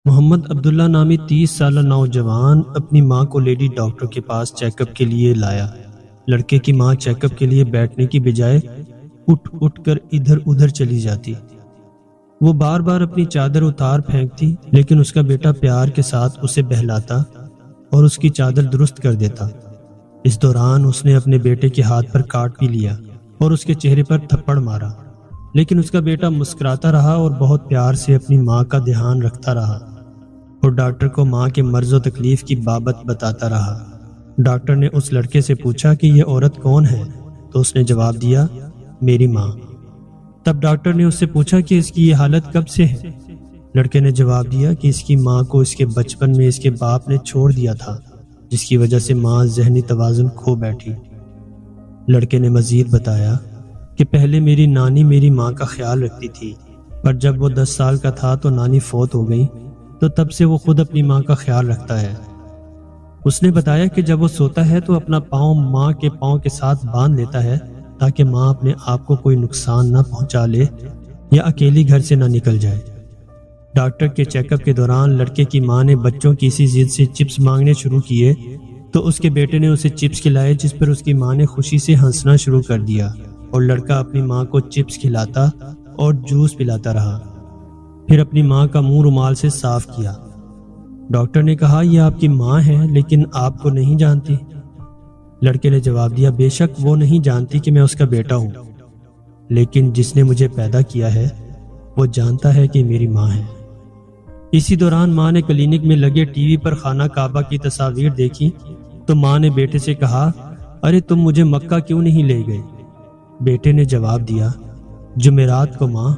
محمد عبداللہ نامی 30 سالہ نوجوان اپنی ماں کو لیڈی ڈاکٹر کے پاس چیک اپ کے لیے لایا۔ لڑکے کی ماں چیک اپ کے لیے بیٹھنے کی بجائے اٹھ کر ادھر ادھر چلی جاتی۔ وہ بار بار اپنی چادر اتار پھینکتی، لیکن اس کا بیٹا پیار کے ساتھ اسے بہلاتا اور اس کی چادر درست کر دیتا۔ اس دوران اس نے اپنے بیٹے کے ہاتھ پر کاٹ بھی لیا اور اس کے چہرے پر تھپڑ مارا، لیکن اس کا بیٹا مسکراتا رہا اور بہت پیار سے اپنی ماں کا دھیان رکھتا رہا اور ڈاکٹر کو ماں کے مرض و تکلیف کی بابت بتاتا رہا۔ ڈاکٹر نے اس لڑکے سے پوچھا کہ یہ عورت کون ہے، تو اس نے جواب دیا، میری ماں۔ تب ڈاکٹر نے اس سے پوچھا کہ اس کی یہ حالت کب سے ہے؟ لڑکے نے جواب دیا کہ اس کی ماں کو اس کے بچپن میں اس کے باپ نے چھوڑ دیا تھا، جس کی وجہ سے ماں ذہنی توازن کھو بیٹھی۔ لڑکے نے مزید بتایا کہ پہلے میری نانی میری ماں کا خیال رکھتی تھی، پر جب وہ 10 سال کا تھا تو نانی فوت ہو گئی، تو تب سے وہ خود اپنی ماں کا خیال رکھتا ہے۔ اس نے بتایا کہ جب وہ سوتا ہے تو اپنا پاؤں ماں کے پاؤں کے ساتھ باندھ لیتا ہے تاکہ ماں اپنے آپ کو کوئی نقصان نہ پہنچا لے یا اکیلی گھر سے نہ نکل جائے۔ ڈاکٹر کے چیک اپ کے دوران لڑکے کی ماں نے بچوں کی اسی ضد سے چپس مانگنے شروع کیے تو اس کے بیٹے نے اسے چپس کھلائے، جس پر اس کی ماں نے خوشی سے ہنسنا شروع کر دیا اور لڑکا اپنی ماں کو چپس کھلاتا اور جوس پلاتا رہا، پھر اپنی ماں کا منہ رومال سے صاف کیا۔ ڈاکٹر نے کہا، یہ آپ کی ماں ہے لیکن آپ کو نہیں جانتی؟ لڑکے نے جواب دیا، بے شک وہ نہیں جانتی کہ میں اس کا بیٹا ہوں، لیکن جس نے مجھے پیدا کیا ہے وہ جانتا ہے کہ میری ماں ہے۔ اسی دوران ماں نے کلینک میں لگے ٹی وی پر خانہ کعبہ کی تصاویر دیکھی تو ماں نے بیٹے سے کہا، ارے تم مجھے مکہ کیوں نہیں لے گئے؟ بیٹے نے جواب دیا، جمعرات کو ماں،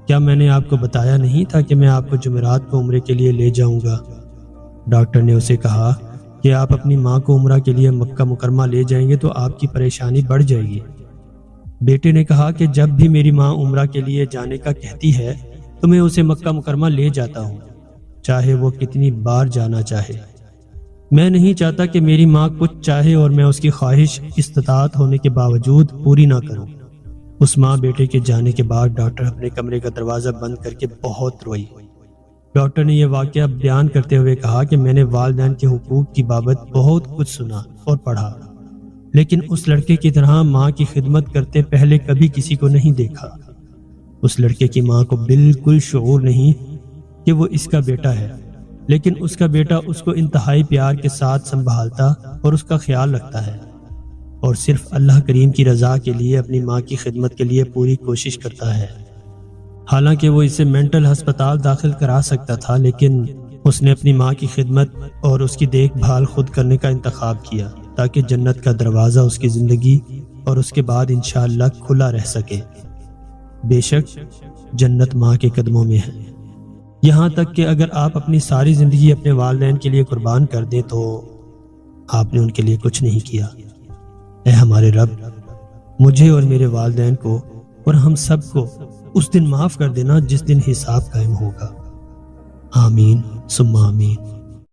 کیا میں نے آپ کو بتایا نہیں تھا کہ میں آپ کو جمعرات کو عمرے کے لیے لے جاؤں گا؟ ڈاکٹر نے اسے کہا کہ آپ اپنی ماں کو عمرہ کے لیے مکہ مکرمہ لے جائیں گے تو آپ کی پریشانی بڑھ جائے گی۔ بیٹے نے کہا کہ جب بھی میری ماں عمرہ کے لیے جانے کا کہتی ہے تو میں اسے مکہ مکرمہ لے جاتا ہوں، چاہے وہ کتنی بار جانا چاہے۔ میں نہیں چاہتا کہ میری ماں کچھ چاہے اور میں اس کی خواہش استطاعت ہونے کے باوجود پوری نہ کروں۔ اس ماں بیٹے کے جانے کے بعد ڈاکٹر اپنے کمرے کا دروازہ بند کر کے بہت روئی۔ ڈاکٹر نے یہ واقعہ بیان کرتے ہوئے کہا کہ میں نے والدین کے حقوق کی بابت بہت کچھ سنا اور پڑھا، لیکن اس لڑکے کی طرح ماں کی خدمت کرتے پہلے کبھی کسی کو نہیں دیکھا۔ اس لڑکے کی ماں کو بالکل شعور نہیں کہ وہ اس کا بیٹا ہے، لیکن اس کا بیٹا اس کو انتہائی پیار کے ساتھ سنبھالتا اور اس کا خیال رکھتا ہے، اور صرف اللہ کریم کی رضا کے لیے اپنی ماں کی خدمت کے لیے پوری کوشش کرتا ہے۔ حالانکہ وہ اسے مینٹل ہسپتال داخل کرا سکتا تھا، لیکن اس نے اپنی ماں کی خدمت اور اس کی دیکھ بھال خود کرنے کا انتخاب کیا تاکہ جنت کا دروازہ اس کی زندگی اور اس کے بعد انشاءاللہ کھلا رہ سکے۔ بے شک جنت ماں کے قدموں میں ہے، یہاں تک کہ اگر آپ اپنی ساری زندگی اپنے والدین کے لیے قربان کر دیں تو آپ نے ان کے لیے کچھ نہیں کیا۔ اے ہمارے رب، مجھے اور میرے والدین کو اور ہم سب کو اس دن معاف کر دینا جس دن حساب قائم ہوگا۔ آمین ثم آمین۔